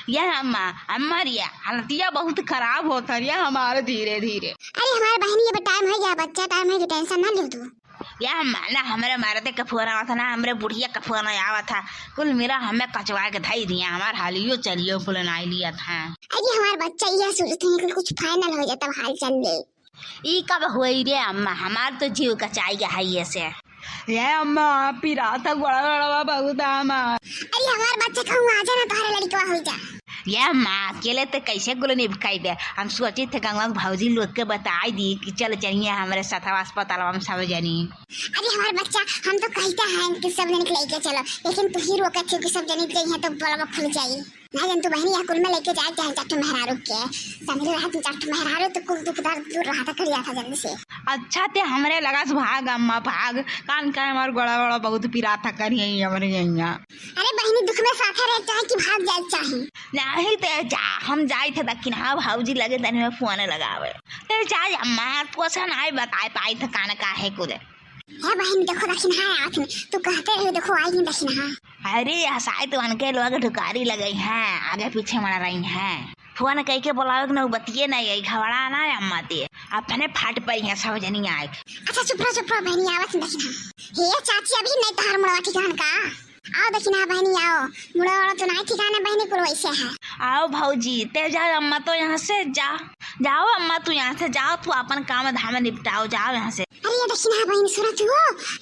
ये अम्मा अम्मा रिया हालतिया बहुत खराब होता रिया हमारे धीरे धीरे। अरे हमारे बहन ये टाइम है या बच्चा टाइम है, टेंशन ना ले तू। या ना हमारे मारते का फोन आवा था ना हमारे बुढ़िया का फोन आवा था, कुल मेरा हमें कचवा के धाई दिया हमार हालियो चलियो कुल नाई लिया था। अरे हमारे बच्चा ये सोचते हैं कि कुछ फाइनल हो जाता हाल चल ले। ई कब हुई रे अम्मा, हमार तो जीव कचाई गया है ये से। ये अम्मा पिरा था बड़ा बड़ा बहुत अम्मा। अरे हमारे बच्चे कहूँ आ जाना तुम्हारे लड़का हो जा। ये अम्मा अकेले तो कैसे गुल निभकाई दे, हम सोचे थे गंगा भाजी लोग के बताई दी कि चल चलिए हमारे साथ अस्पताल में सब जनी। अरे हमारे बच्चा हम तो कहते हैं कि सब जन लेके चलो, लेकिन तू ही रोका थी कि सब जनी गई है तो बड़ा खुल जाई ना जन तू बहनी या कुल में लेके जाए चाहे चाटू मेहरारू के समझ रहा तू चाटू मेहरारू तो कुल दुखदार दूर रहा था करिया था जल्दी से। अच्छा ते हमरे लगा भाग अम्मा भाग, कान का हमार गोड़ा गोड़ा बहुत पिरा था करिए हमारे यहाँ। अरे बहनी दुख में साथ रह चाहे कि भाग जाए चाहे नहीं ते जा हम जाए थे दक्षिण हाँ भाजी लगे तने में फोन लगावे ते जा अम्मा क्वेश्चन आए बताए पाई थे कान का है कुल। है बहन देखो दक्षिण हाँ आत में तू कहते रहे देखो आई नहीं दक्षिण हाँ। अरे हसाए तो उनके लोग ढुकारी लगे हैं आगे पीछे मर रही हैं, फोन कह के बोलाओ ना बतिए नहीं आई घबरा ना अम्मा ते अपने फाट पई है सब जनी आए। अच्छा चुप रहो बहनी आवत दक्षिण हाँ। हे चाची अभी नहीं तार मुड़वा ठिकान का आओ दक्षिण हाँ बहनी आओ, मुड़ा वाला तो नहीं ठिकाना बहनी को वैसे है। आओ भाजी ते जाओ अम्मा तो यहाँ से जाओ अम्मा तू यहाँ से जाओ, तू अपन काम धाम निपटाओ जाओ यहाँ से। अरे ये दक्षिण हाँ बहनी सुना तू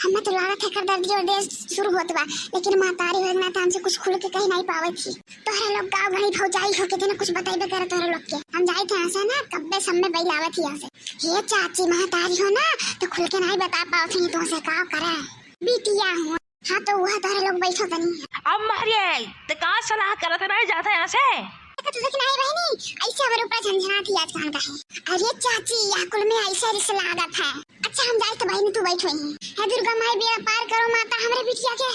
हम तो लड़ा था कर दर्द और देश शुरू होत बा, लेकिन मां तारी वगना तो हमसे कुछ खुल के कहीं नहीं पावे थी। तोहरा लोग गांव घड़ी भौजाई हो के थे ना कुछ बताइबे करे तोहरा लोग के हम जाए थे ऐसे ना कब्बे सब में बैल आवे थी यहाँ से। हे चाची मां तारी हो ना तो खुल के नहीं बता पाओ थी तो से का करे बिटिया हो। हाँ तो वह तोहरा लोग बैठो तनी अब मारिए तो कहाँ सलाह करत नहीं जाता यहाँ से तो लेकिन आई बहनी ऐसे हमारे ऊपर झंझना थी आज कहां का है। अरे चाची या कुल में ऐसे रिश्ता लागत है। अच्छा हम जाए तो बहनी तू बैठो ही है दुर्गा माई बेड़ा पार करो माता हमरे बिटिया के।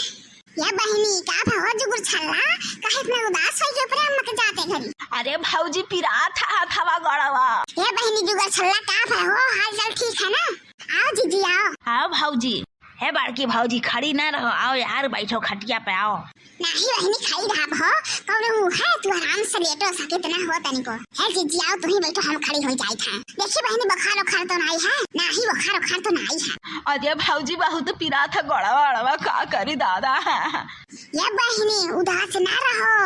या बहनी का भाव जुगुर छल्ला काहे इतना उदास है के ऊपर अम्मा के जाते घरी। अरे भाऊजी पिरा था थवा गड़वा। ये बहनी जुगुर छल्ला का भाव हो हाल चाल ठीक है ना। आओ जीजी आओ। हाँ भाऊजी है बाड़की भाऊजी खड़ी ना रहो, आओ यार बैठो खटिया पे आओ। नहीं बहनी खाई रहा भो कौन हूँ है तू आराम से लेटो सके तो ना हो तनिको है जीजी आओ तू ही बैठो हम खड़ी हो जाई था। देखिए बहनी बुखार उखार तो नहीं है ना ही बुखार उखार तो नहीं है। अरे भाऊजी बहुत पिरा था गड़वा गड़वा का करी दादा। या बहनी उदास ना रहो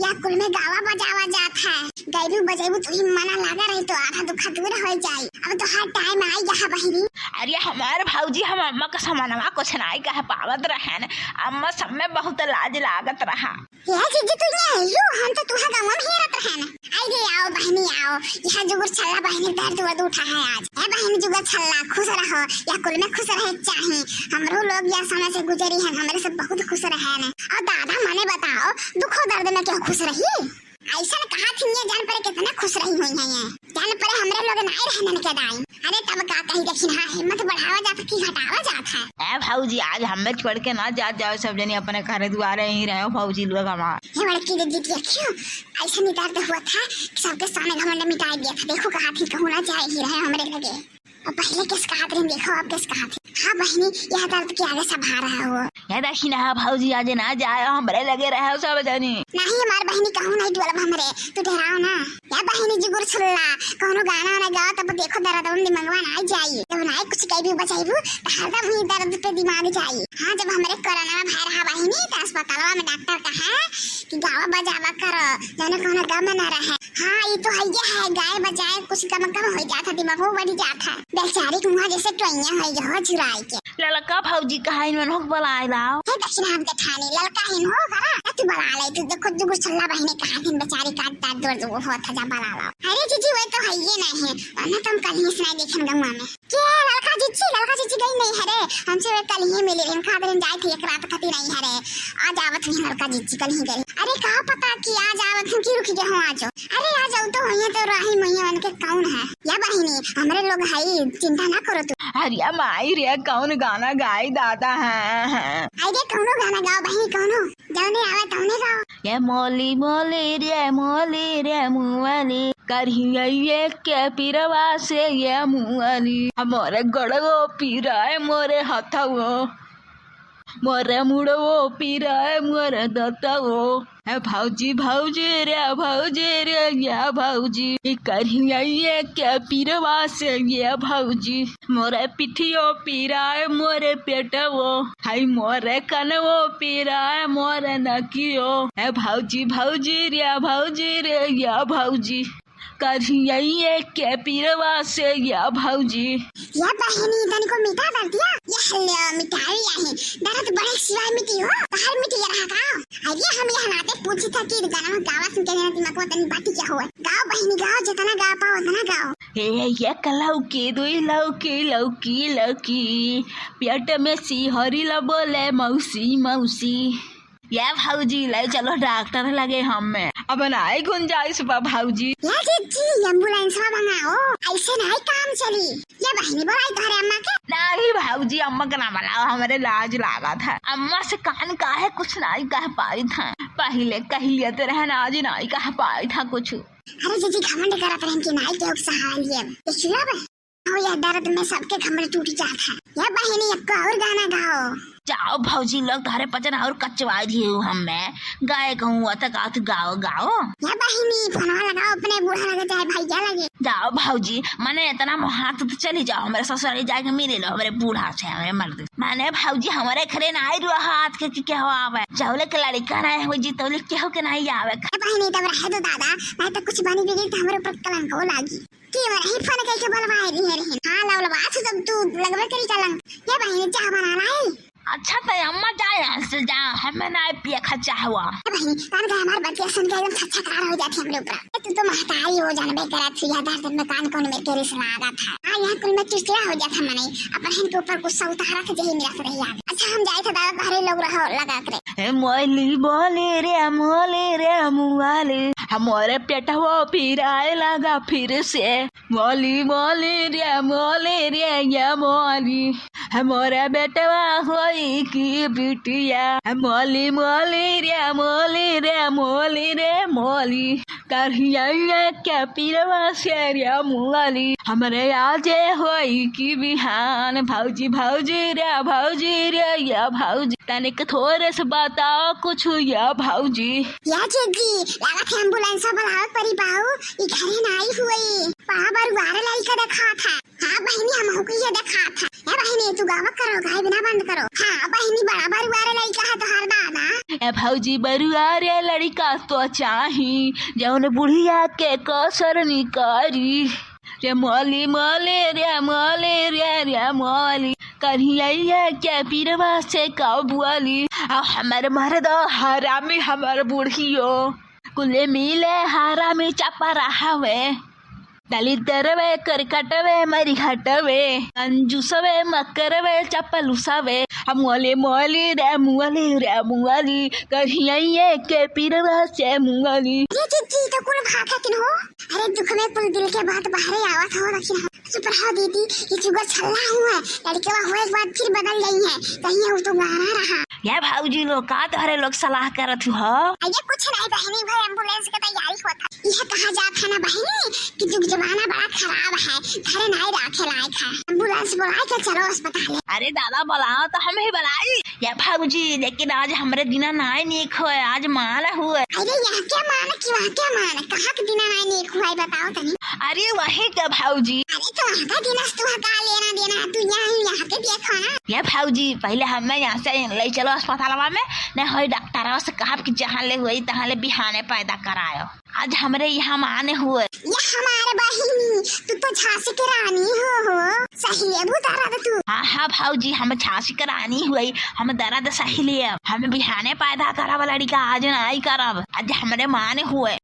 या कुल में गावा बजावा जात है गैबू बजेबू तू ही मना लगा रही तो आधा दुखा दूर हो जाई। अब तो हर टाइम आई यहाँ बहनी। अरे हमारे भाऊजी हम अम्मा का समानवा कुछ नहीं कह पावत रहे न, अम्मा सब में बहुत लाज लागत रहा। ये जीजी तू ये यू हम तो तुहा गांव में हेरत रहे न। आई रे आओ बहनी आओ यहाँ जुगुर छल्ला बहनी दर्द वर्द उठा है आज। ए बहनी जुगुर छल्ला खुश रहो या कुल में खुश रहे चाहे हमरो लोग या समय से गुजरी है हमरे से बहुत खुश रहे न। और दादा मने बताओ दुखो दर्द में क्या खुश रही ऐसा कहा थी ये जान पर कितना खुश रही हुई है ये जान पर हमरे लोग नहीं रहने के दाई। अरे तब का कही दक्षिण हाँ हिम्मत बढ़ावा जाता कि घटावा जाता है। ए भाऊजी आज हमें छोड़ के ना जा जाओ सब जने अपने घर द्वारे ही रहो भाऊजी लोग हमारे। ये लड़की दीदी क्यों ऐसा नहीं दर्द हुआ था सबके सामने घमंड मिटा दिया था। देखो कहा थी कहूँ ना जाए ही रहे हमरे लगे और पहले किस कहा थे देखो अब किस कहा थे। हाँ बहनी यह दर्द के आगे सभा रहा हो ये दक्षिण हाँ भाऊजी आज ना जाए हमरे लगे रहे सब जने। नहीं हमार बहनी कहूँ नहीं डोलब हमरे तू डराओ ना। या बहनी जुगुर छल्ला कहूँ गाना वाना गाओ तब देखो दर्द उन दिमागवा ना जाई जब ना कुछ कहीं बचाईबू तो हरदम ही दर्द पे दिमाग जाई। हाँ जब हमरे कोरोना में भाई रहा बहनी तो अस्पताल में डॉक्टर कहा कि गावा बजावा करो जाने कहना गम ना रहे। हाँ ये तो है गाय बजाए कुछ कम हो जाता दिमाग बढ़ी जाता बेचारी कुआं जैसे टोइया हो जो झुराई के। ललका भाऊजी कहा इन लोग बुलाए लाओ हे दक्षिण हम के ठाने ललका हिन हो करा तू बुला ले तू देखो जुगुर छल्ला बहनी कहा दिन बेचारी का दर्द दर्द वो हो था जा बुला लाओ। अरे जीजी वो तो है ये नहीं है वरना तुम कल ही सुनाई देखें गंगा में के ललका जीजी गई नहीं है रे हमसे वे कल ही मिले इन खातिर जाए थे एक रात खती नहीं है रे आज आवत हुई ललका जीजी कल ही गई। अरे कहा पता कि आज आवत हूं कि रुक जा हूं आज। अरे आ जाओ तो होइए तो राही मोहिया बन के कौन है या बहनी हमरे लोग है चिंता ना करो तू। अरे माई रे कौन गाना गाई दादा है। अरे कौनो गाना गाओ बहनी कौनो जौने आवे तौने गाओ। ये मोली रे मुआली करिए के पिरवा से ये मुआली हमारे गड़गो पीरा मोरे हथवो मोरे मुड़ो पीराए मोरे दत्ताओ है भौजी भौजी रे या भौजी करिए क्या पीरवा से ये भौजी मोरे पिठियो पीराए मोरे पेटवो हाय मोरे कनवो पीराए मोरे नकियो है भौजी रे या भौजी करिए क्या पीरवा से या भौजी या बहनी तनिको मिटा कर दिया ये हल्ले मिठाई आहे दरत बड़े शिवाय मिटी हो बाहर मिटी रहा का अरे हम यहाँ नाते पूछी था कि गाना गावा सुन के ना दिमाग में तनी बाती क्या हुआ गाओ बहनी गाओ जितना गा पाओ उतना गाओ ये लौकी दुई लौकी पेट में सिहरी ल बोले मौसी या भौजी ले चलो डॉक्टर लगे हमें अब नाई गुंजाइश बा भौजी या जी एम्बुलेंस मंगाओ ऐसे नहीं काम चली ये बहनी बोलाई घरे अम्मा के नहीं भौजी अम्मा का ना बुलाओ हमारे लाज लागा था अम्मा से कान काहे कुछ नहीं कह पाई था पहले कहिए तो रहना आज नहीं कह पाई था कुछ अरे जी घमंड करत रहन के नाई के सहारा लिए ये सुना बे हो या दर्द में सबके घमंड टूट जात है या बहनी एक और गाना गाओ जाओ भौजी लोग तारे पचन और कचवा दिए हमें गाय कहूँ तक गाओ या बहनी फोन लगाओ अपने बूढ़ा लगे चाहे भैया लगे जाओ भौजी मैंने इतना हाथ तो चली जाओ हमारे ससुराल जाके मिले लो हमारे बूढ़ा से हमारे मर्द मैंने भौजी हमारे खरे ना आई रुआ हाथ के क्या हो आवे जाओले के लड़का ना हो जी तोले क्या हो के नहीं आवे बहनी तब रहे तो दादा मैं तो कुछ बनी बिगड़ी तो हमारे ऊपर कलंक हो लागी की वही फोन कह के बोलवाए रही है हां लव बात जब तू लगवे करी कलंक या बहनी चाह बना लाई अच्छा तो अम्मा जाए यहाँ से जा हमें ना पिया खच्चा हुआ बहनी कान का हमारे बच्चे सुन के एकदम छक्का कार हो जाते हमरे ऊपर तू तो महताई हो जाने बे करा थी याद दर्द में कान कोन में तेरे से लगा था हां यहाँ कुल में चिड़चिड़ा हो जाता मने अपन के ऊपर गुस्सा उतारा था जही मेरा से रही याद अच्छा हम जाए थे दादा घरे लोग रहो लगा करे मोली बोले रे मुआले हमारे पेटवा पिराए लगा फिर से मोली रे या मोली हमारा बेटवा होई की बिटिया मोली रे मोली करिया क्या पीरवा से रे मोली हमारे आजे होई की बिहान भौजी रे या भौजी तनिक थोड़े से बताओ कुछ या भौजी या जी लगा थे एम्बुलेंस बुलाओ परी बाऊ ई घरे नहीं हुई पा बार वारे लाई का देखा था हां बहनी हम हो ये देखा था ए बहनी तू गावा करो गाय बिना बंद करो हां बहनी बड़ा बार वारे लाई का तो हर दादा ए भौजी बरुआ रे लड़का तो चाही जौन बुढ़िया के कसर निकारी रे मोली करिया क्या पीरवा से कबुआली हमारे मर्द हरामी हमारे बुढ़ियो कुले मिले हरामी चपा रहा वे दलितरवे करकटवे मरी हटवे कंजूसवे मकरवे चपलुसवे मोली रे मुआली कहिए के पीरवा से मुआली ये जी तो कुल भागा किन हो अरे दुख में कुल दिल के बात बाहर आवत हो रखी सुपर हो दीदी ये जुगर छल्ला हुआ लड़के हुआ एक बार फिर बदल गई है कहीं वो तो गाना रहा या भौजी लोग का तोहरे लोग सलाह करत हो अरे कुछ नहीं बहनी भाई एम्बुलेंस की तैयारी होता यह कहा जाता है ना बहनी कि जुग जमाना बड़ा खराब है घरे नहीं रखे लायक है एम्बुलेंस बुला के चलो अस्पताल अरे दादा बुलाओ तो हम ही बुलाई या भौजी लेकिन आज हमारे दिना नाई नीक हो आज माल हुए अरे यहाँ क्या मान की वहाँ क्या मान कहाँ के दिना नाई नीक हुआ बताओ तनी अरे वही का भौजी अरे तो वहाँ का दिना तू हका लेना देना तू यहाँ के देखो ना या भौजी पहले हमें यहाँ से ले चलो अस्पताल में न हो डॉक्टर से कहा कि जहाँ ले हुई तहाँ ले बिहाने पैदा करायो आज हमारे यहाँ माने हुए ये हमारे बहिनी तू तो झांसी की रानी हो सही है वो दर्द तू हाँ भौजी हम झांसी की रानी हुई हम दर्द सही लिए हम बिहाने पैदा करब लड़का आज नहीं करब आज हमारे माने हुए